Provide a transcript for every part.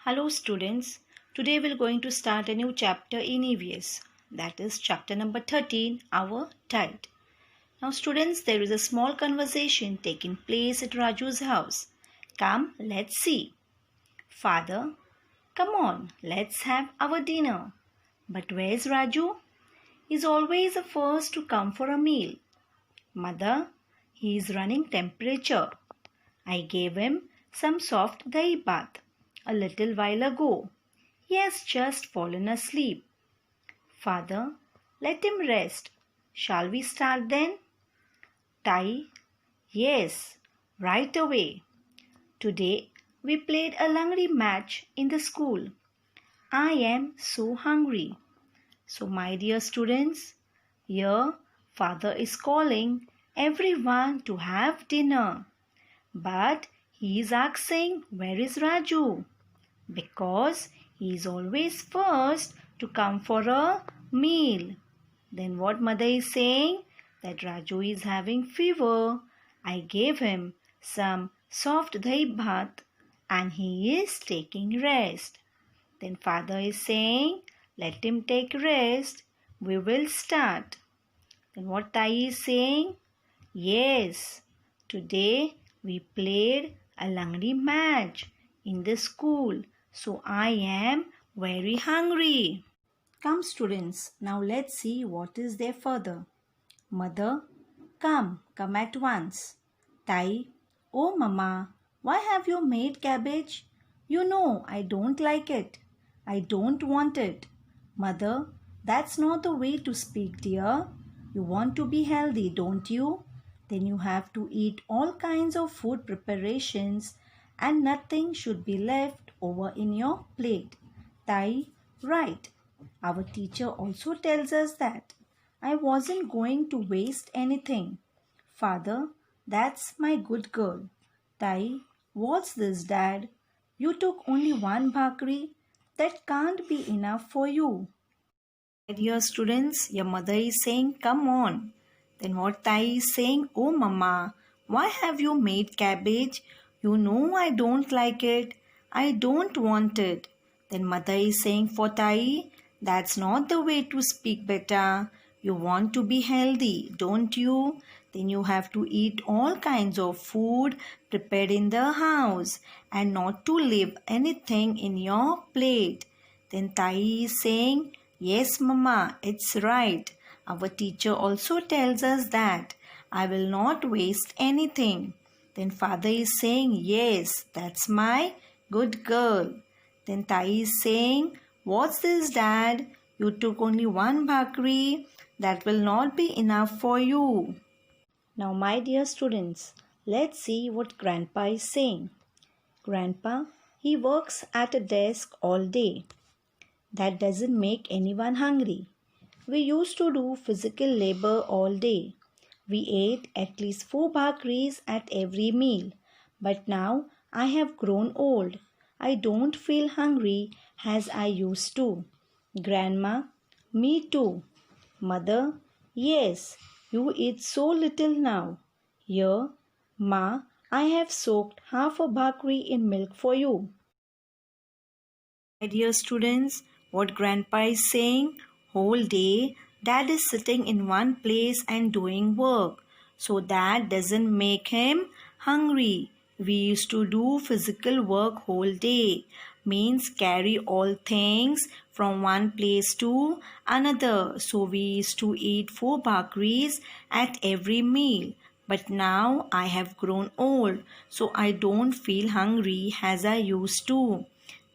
Hello students, today we're going to start a new chapter in EVS, that is chapter number 13, Our Tide. Now students, there is a small conversation taking place at Raju's house. Come, let's see. Father, come on, let's have our dinner. But where's Raju? He's always the first to come for a meal. Mother, he is running temperature. I gave him some soft dahi bath a little while ago. He has just fallen asleep. Father, let him rest. Shall we start then? Tai, yes, right away. Today we played a langri match in the school. I am so hungry. So my dear students, here father is calling everyone to have dinner. But he is asking, where is Raju? Because he is always first to come for a meal. Then what mother is saying? That Raju is having fever. I gave him some soft dahi bhat and he is taking rest. Then father is saying, let him take rest. We will start. Then what Tai is saying? Yes, today we played a langri match in the school. So I am very hungry. Come students, now let's see what is there further. Mother, come at once. Tai, oh mama, why have you made cabbage? You know I don't like it. I don't want it. Mother, that's not the way to speak, dear. You want to be healthy, don't you? Then you have to eat all kinds of food preparations and nothing should be left over in your plate. Tai, right. Our teacher also tells us that. I wasn't going to waste anything. Father, that's my good girl. Tai, what's this, Dad? You took only one bhakri? That can't be enough for you. Dear students, your mother is saying, come on. Then what Tai is saying, oh mama, why have you made cabbage? You know I don't like it. I don't want it. Then mother is saying for Tai, that's not the way to speak, beta. You want to be healthy, don't you? Then you have to eat all kinds of food prepared in the house and not to leave anything in your plate. Then Tai is saying, yes, Mama, it's right. Our teacher also tells us that I will not waste anything. Then father is saying, yes, that's my good girl. Then Tai is saying, what's this, Dad? You took only one bhakri. That will not be enough for you. Now, my dear students, let's see what Grandpa is saying. Grandpa, he works at a desk all day. That doesn't make anyone hungry. We used to do physical labor all day. We ate at least 4 bhakris at every meal. But now I have grown old. I don't feel hungry as I used to. Grandma, me too. Mother, yes, you eat so little now. Here, Ma, I have soaked half a bhakri in milk for you. My dear students, what Grandpa is saying, whole day Dad is sitting in one place and doing work. So that doesn't make him hungry. We used to do physical work whole day. Means carry all things from one place to another. So we used to eat 4 bhakris at every meal. But now I have grown old. So I don't feel hungry as I used to.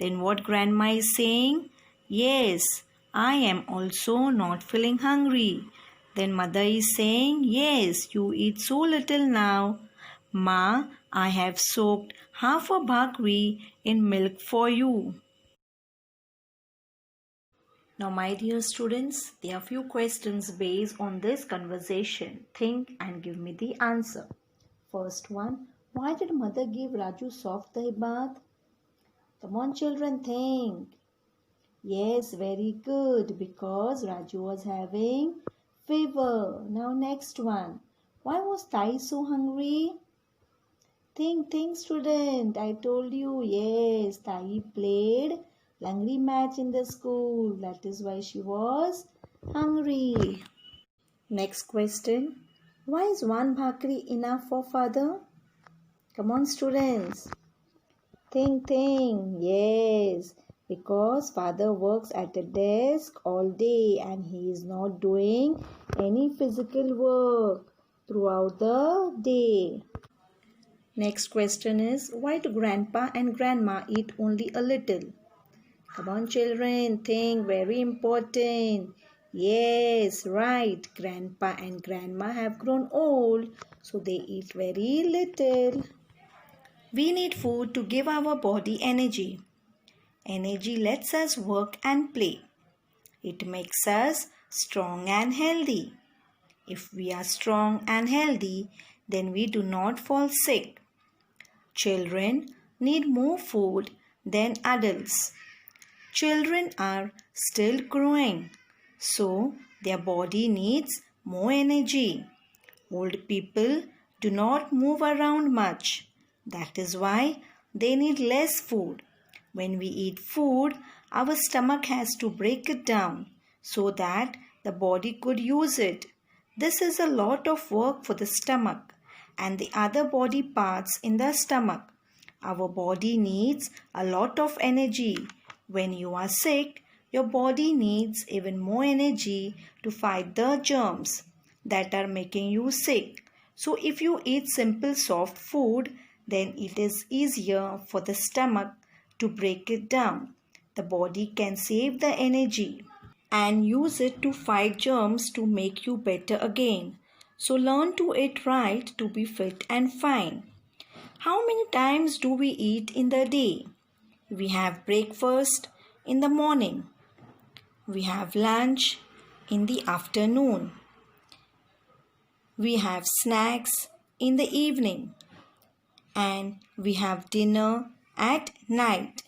Then what grandma is saying? Yes, I am also not feeling hungry. Then mother is saying, yes, you eat so little now. Ma, I have soaked half a bhakri in milk for you. Now, my dear students, there are few questions based on this conversation. Think and give me the answer. First one, why did mother give Raju soft dahi bath? Come on children, think. Yes, very good, because Raju was having fever. Now next one. Why was Tai so hungry? Think, student. I told you, yes, Tai played Langri match in the school. That is why she was hungry. Next question. Why is one bhakri enough for father? Come on, students. Think. Yes, because father works at a desk all day and he is not doing any physical work throughout the day. Next question is, why do grandpa and grandma eat only a little? Come on, children, think, very important. Yes, right. Grandpa and grandma have grown old, so they eat very little. We need food to give our body energy. Energy lets us work and play. It makes us strong and healthy. If we are strong and healthy, then we do not fall sick. Children need more food than adults. Children are still growing, so their body needs more energy. Old people do not move around much. That is why they need less food. When we eat food, our stomach has to break it down so that the body could use it. This is a lot of work for the stomach and the other body parts in the stomach. Our body needs a lot of energy. When you are sick, your body needs even more energy to fight the germs that are making you sick. So if you eat simple soft food, then it is easier for the stomach to break it down. The body can save the energy and use it to fight germs to make you better again. So learn to eat right to be fit and fine. How many times do we eat in the day? We have breakfast in the morning. We have lunch in the afternoon. We have snacks in the evening. And we have dinner at night.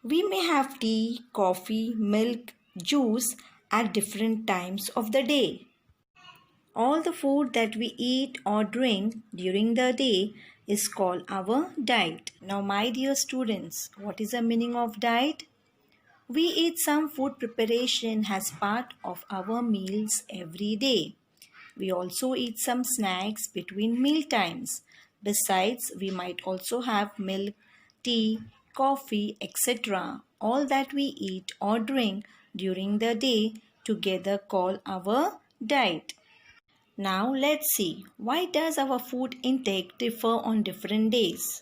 We may have tea, coffee, milk, juice at different times of the day. All the food that we eat or drink during the day is called our diet. Now, my dear students, what is the meaning of diet? We eat some food preparation as part of our meals every day. We also eat some snacks between meal times. Besides, we might also have milk, tea, coffee, etc. All that we eat or drink during the day together call our diet. Now let's see, why does our food intake differ on different days?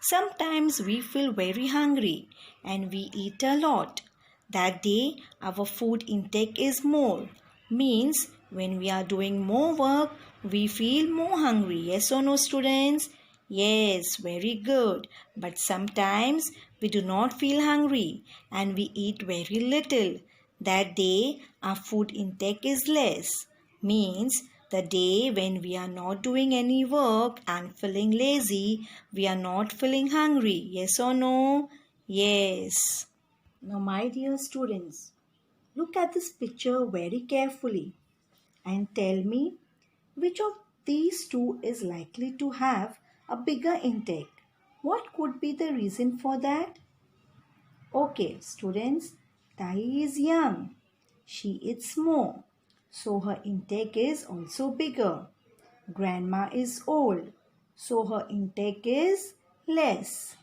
Sometimes we feel very hungry and we eat a lot. That day our food intake is more. Means when we are doing more work, we feel more hungry. Yes or no, students? Yes, very good. But sometimes we do not feel hungry and we eat very little. That day our food intake is less. Means the day when we are not doing any work and feeling lazy, we are not feeling hungry. Yes or no? Yes. Now, my dear students, look at this picture very carefully and tell me which of these two is likely to have a bigger intake. What could be the reason for that? Okay, students, Tai is young. She eats more, so her intake is also bigger. Grandma is old, so her intake is less.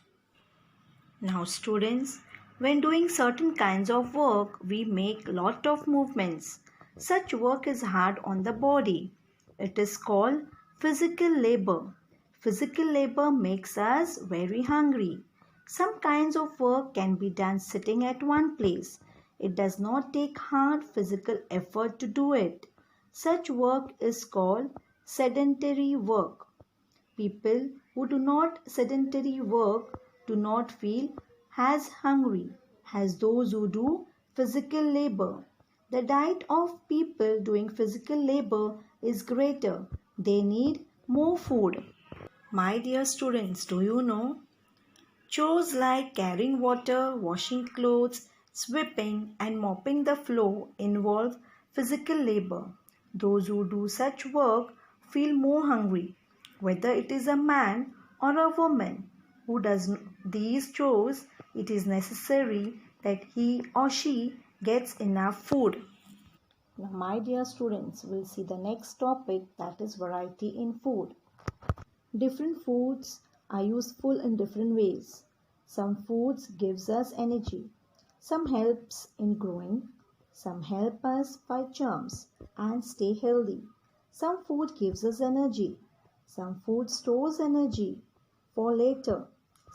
Now students, when doing certain kinds of work, we make lot of movements. Such work is hard on the body. It is called physical labor. Physical labor makes us very hungry. Some kinds of work can be done sitting at one place. It does not take hard physical effort to do it. Such work is called sedentary work. People who do not sedentary work do not feel as hungry as those who do physical labor. The diet of people doing physical labor is greater. They need more food. My dear students, do you know? Chores like carrying water, washing clothes, sweeping and mopping the floor involve physical labor. Those who do such work feel more hungry, whether it is a man or a woman who does these chores, it is necessary that he or she gets enough food. Now, my dear students, we'll see the next topic, that is variety in food. Different foods are useful in different ways. Some foods gives us energy. Some helps in growing. Some help us fight germs and stay healthy. Some food gives us energy. Some food stores energy for later.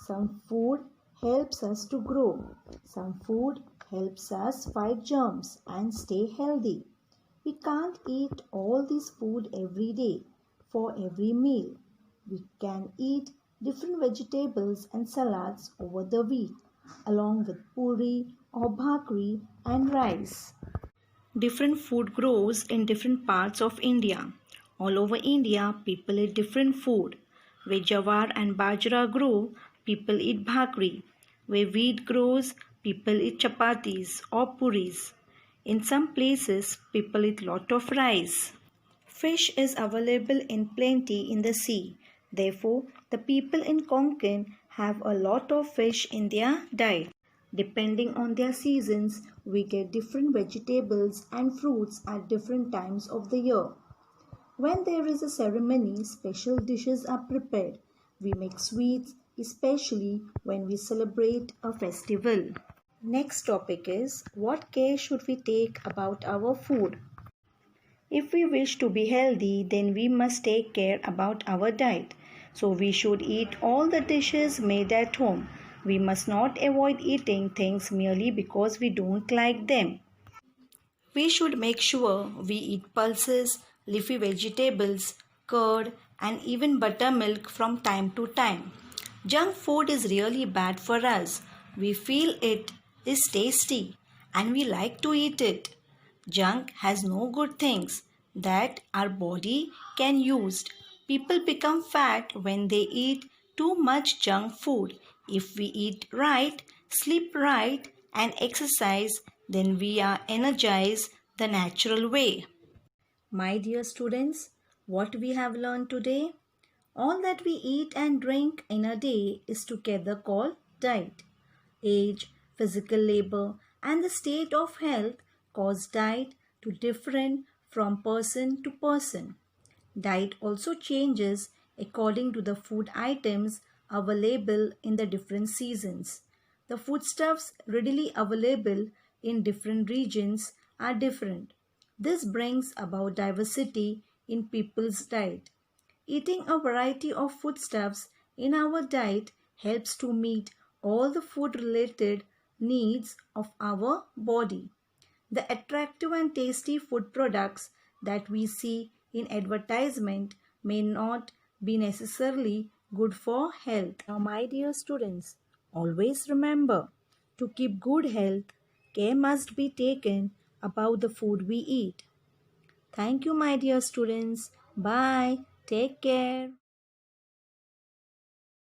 Some food helps us to grow. Some food helps us fight germs and stay healthy. We can't eat all this food every day for every meal. We can eat different vegetables and salads over the week along with puri or bhakri and rice. Different food grows in different parts of India. All over India, people eat different food. Where jawar and bajra grow, people eat bhakri. Where wheat grows, people eat chapatis or puris. In some places, people eat lot of rice. Fish is available in plenty in the sea. Therefore, the people in Konkan have a lot of fish in their diet. Depending on their seasons, we get different vegetables and fruits at different times of the year. When there is a ceremony, special dishes are prepared. We make sweets, especially when we celebrate a festival. Next topic is, what care should we take about our food? If we wish to be healthy, then we must take care about our diet. So we should eat all the dishes made at home. We must not avoid eating things merely because we don't like them. We should make sure we eat pulses, leafy vegetables, curd, and even buttermilk from time to time. Junk food is really bad for us. We feel it is tasty and we like to eat it. Junk has no good things that our body can use. People become fat when they eat too much junk food. If we eat right, sleep right, and exercise, then we are energized the natural way. My dear students, what we have learned today? All that we eat and drink in a day is together called diet. Age, physical labor, and the state of health cause diet to differ from person to person. Diet also changes according to the food items available in the different seasons. The foodstuffs readily available in different regions are different. This brings about diversity in people's diet. Eating a variety of foodstuffs in our diet helps to meet all the food related needs of our body. The attractive and tasty food products that we see in advertisement may not be necessarily good for health. Now, my dear students, always remember, to keep good health, care must be taken about the food we eat. Thank you, my dear students. Bye. Take care.